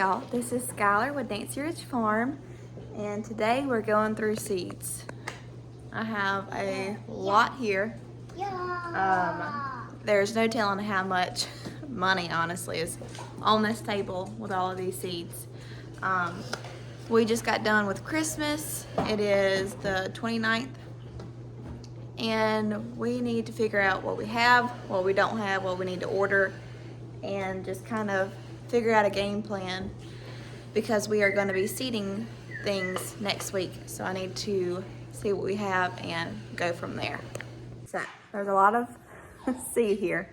y'all, this is Skylar with Nancy Ridge Farm, and today we're going through seeds. I have a lot here. There's no telling how much money honestly is on this table with all of these seeds. We just got done with Christmas. It is the 29th, and we need to figure out what we have, what we don't have, what we need to order, and just kind of figure out a game plan because we are going to be seeding things next week. So I need to see what we have and go from there. So there's a lot of seed here,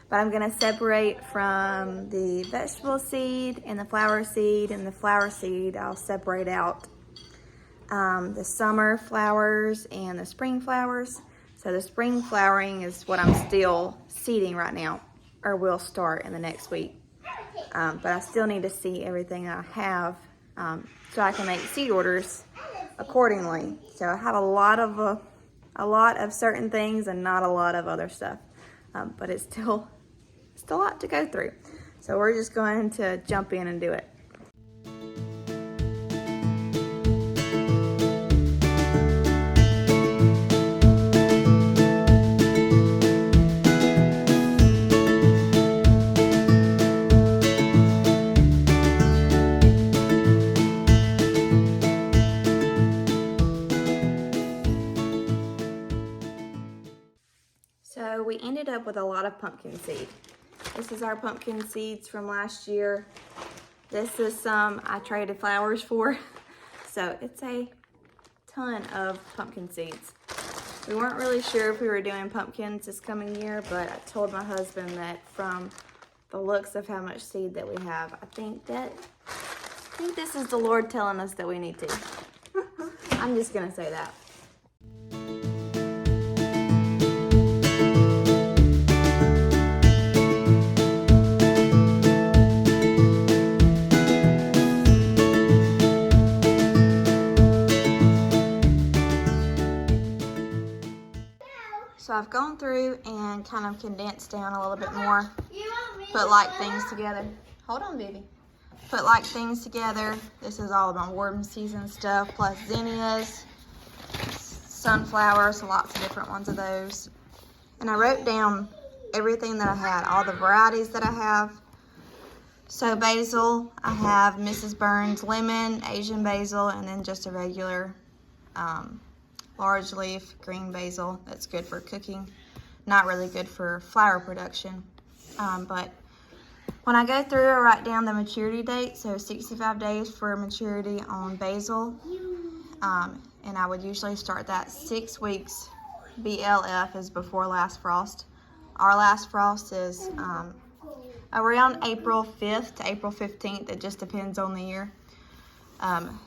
but I'm going to separate from the vegetable seed and the flower seed. And the flower seed I'll separate out the summer flowers and the spring flowers. So the spring flowering is what I'm still seeding right now, or will start in the next week. But I still need to see everything I have so I can make seed orders accordingly. So I have a lot of certain things and not a lot of other stuff, but it's still a lot to go through. So we're just going to jump in and do it. So we ended up with a lot of pumpkin seed. This is our pumpkin seeds from last year. This is some I traded flowers for. So it's a ton of pumpkin seeds. We weren't really sure if we were doing pumpkins this coming year, but I told my husband that from the looks of how much seed that we have, I think this is the Lord telling us that we need to. I'm just gonna say that. So I've gone through and kind of condensed down a little bit more, put like things together. Hold on, baby. Put like things together. This is all of my warm season stuff, plus zinnias, sunflowers, lots of different ones of those. And I wrote down everything that I had, all the varieties that I have. So basil, I have Mrs. Burns lemon, Asian basil, and then just a regular large leaf green basil. That's good for cooking, not really good for flower production. But when I go through, I write down the maturity date, so 65 days for maturity on basil. And I would usually start that 6 weeks. BLF is before last frost. Our last frost is around April 5th to April 15th. It just depends on the year.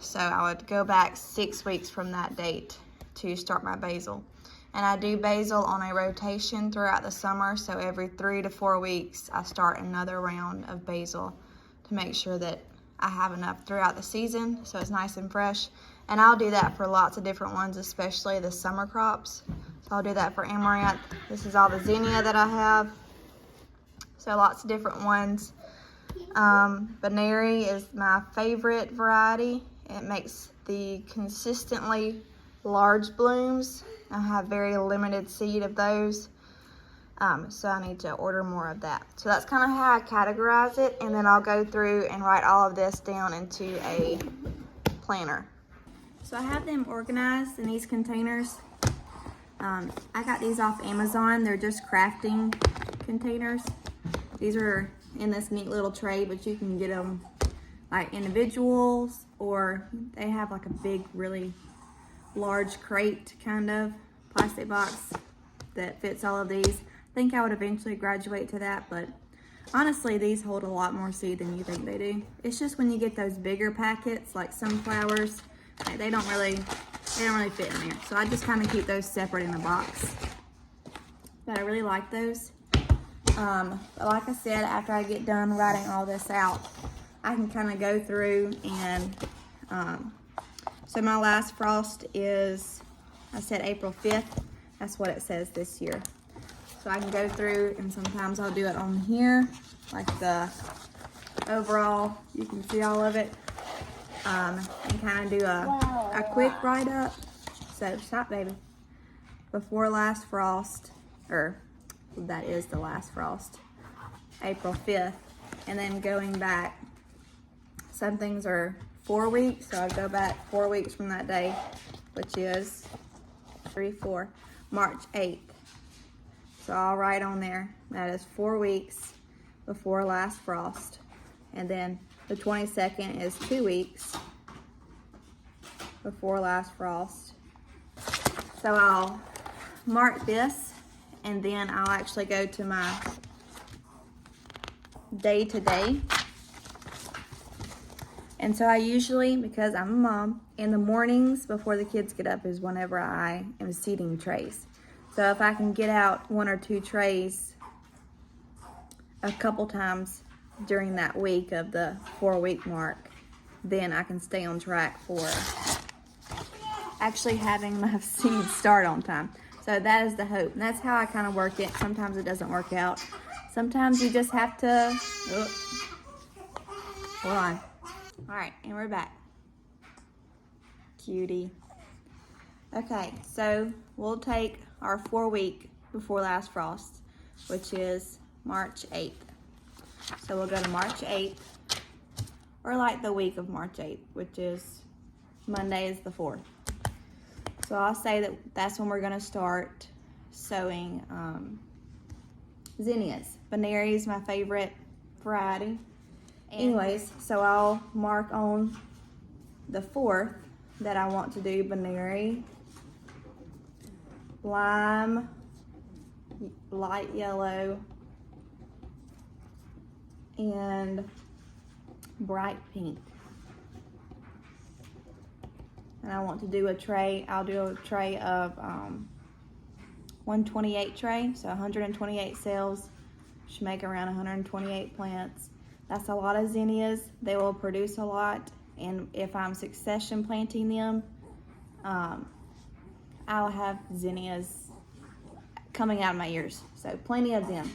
So I would go back 6 weeks from that date to start my basil. And I do basil on a rotation throughout the summer, so every 3 to 4 weeks I start another round of basil to make sure that I have enough throughout the season so it's nice and fresh. And I'll do that for lots of different ones, especially the summer crops. So I'll do that for amaranth. This is all the zinnia that I have, so lots of different ones. Baneri is my favorite variety. It makes the consistently large blooms. I have very limited seed of those, so I need to order more of that. So that's kind of how I categorize it, and then I'll go through and write all of this down into a planner. So I have them organized in these containers. I got these off Amazon. They're just crafting containers. These are in this neat little tray, but you can get them like individuals, or they have like a big, really large crate kind of plastic box that fits all of these. I think I would eventually graduate to that, but honestly these hold a lot more seed than you think they do. It's just when you get those bigger packets like sunflowers, they don't really fit in there. So I just kind of keep those separate in a box. But I really like those. But like I said, after I get done writing all this out, I can kind of go through and so my last frost is, I said April 5th. That's what it says this year. So I can go through, and sometimes I'll do it on here, like the overall. You can see all of it. And kind of do a quick write-up. So, stop, baby. Before last frost, or that is the last frost, April 5th. And then going back, some things are 4 weeks, so I'll go back 4 weeks from that day, which is 3, 4, March 8th. So I'll write on there, that is 4 weeks before last frost. And then the 22nd is 2 weeks before last frost. So I'll mark this, and then I'll actually go to my day-to-day. And so I usually, because I'm a mom, in the mornings before the kids get up is whenever I am seeding trays. So if I can get out 1 or 2 trays a couple times during that week of the 4-week mark, then I can stay on track for actually having my seeds start on time. So that is the hope. And that's how I kind of work it. Sometimes it doesn't work out. Sometimes you just have to, hold on. All right, and we're back. Cutie. Okay, so we'll take our 4-week before last frost, which is March 8th. So we'll go to March 8th, or like the week of March 8th, which is Monday is the 4th. So I'll say that that's when we're gonna start sowing zinnias. Baneri is my favorite variety. Anyways, so I'll mark on the 4th that I want to do Baneri, lime, light yellow, and bright pink. And I want to do a tray. I'll do a tray of 128 tray, so 128 cells. Should make around 128 plants. That's a lot of zinnias. They will produce a lot, and if I'm succession planting them, I'll have zinnias coming out of my ears. So plenty of them.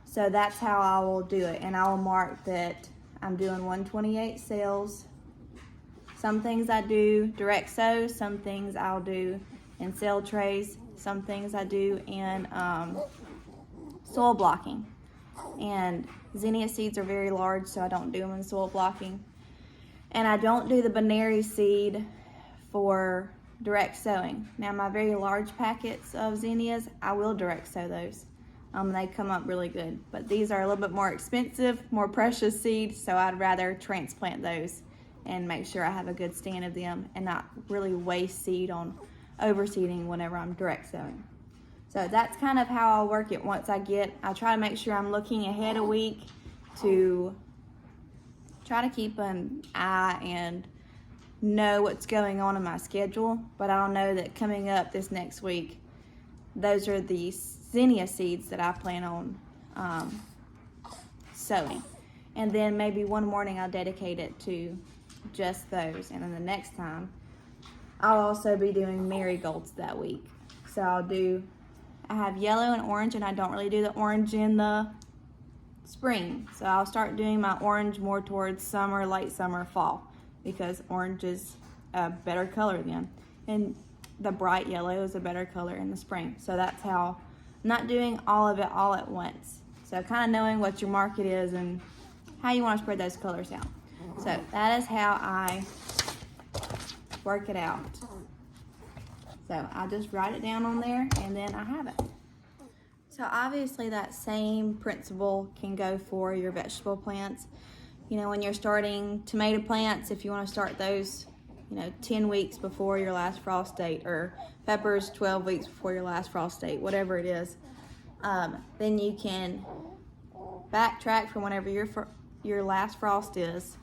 So that's how I will do it, and I will mark that I'm doing 128 cells. Some things I do direct sow, some things I'll do in cell trays, some things I do in soil blocking. And zinnia seeds are very large, so I don't do them in soil blocking. And I don't do the Baneri seed for direct sowing. Now my very large packets of zinnias, I will direct sow those. They come up really good. But these are a little bit more expensive, more precious seeds, so I'd rather transplant those and make sure I have a good stand of them and not really waste seed on overseeding whenever I'm direct sowing. So that's kind of how I'll work it once I try to make sure I'm looking ahead a week to try to keep an eye and know what's going on in my schedule. But I'll know that coming up this next week, those are the zinnia seeds that I plan on sowing. And then maybe one morning I'll dedicate it to just those. And then the next time, I'll also be doing marigolds that week. So I have yellow and orange, and I don't really do the orange in the spring. So I'll start doing my orange more towards summer, late summer, fall, because orange is a better color then. And the bright yellow is a better color in the spring. So that's how, I'm not doing all of it all at once. So kind of knowing what your market is and how you want to spread those colors out. So that is how I work it out. So I'll just write it down on there, and then I have it. So obviously that same principle can go for your vegetable plants. You know, when you're starting tomato plants, if you want to start those, 10 weeks before your last frost date, or peppers 12 weeks before your last frost date, whatever it is, then you can backtrack from whenever your last frost is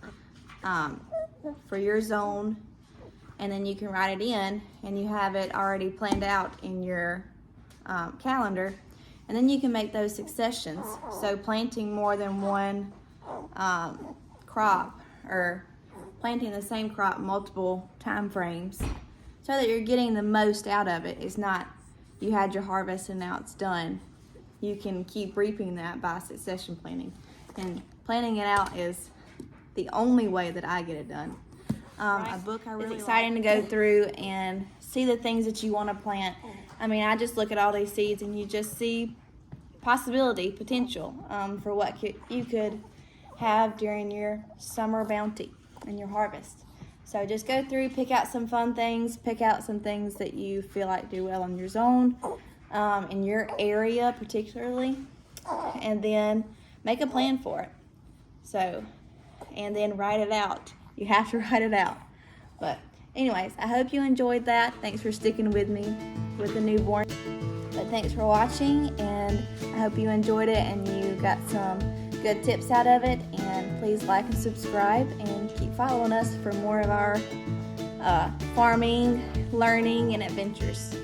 for your zone, and then you can write it in, and you have it already planned out in your calendar, and then you can make those successions. So planting more than one crop, or planting the same crop multiple time frames, so that you're getting the most out of it. It's not you had your harvest and now it's done. You can keep reaping that by succession planting. And planting it out is the only way that I get it done. A book I really It's exciting to go through and see the things that you want to plant. I mean, I just look at all these seeds and you just see possibility, potential for what you could have during your summer bounty and your harvest. So just go through, pick out some fun things, pick out some things that you feel like do well in your zone, in your area particularly, and then make a plan for it. So, and then write it out. You have to write it out. But anyways, I hope you enjoyed that. Thanks for sticking with me with the newborn. But thanks for watching, and I hope you enjoyed it and you got some good tips out of it. And please like and subscribe and keep following us for more of our farming, learning, and adventures.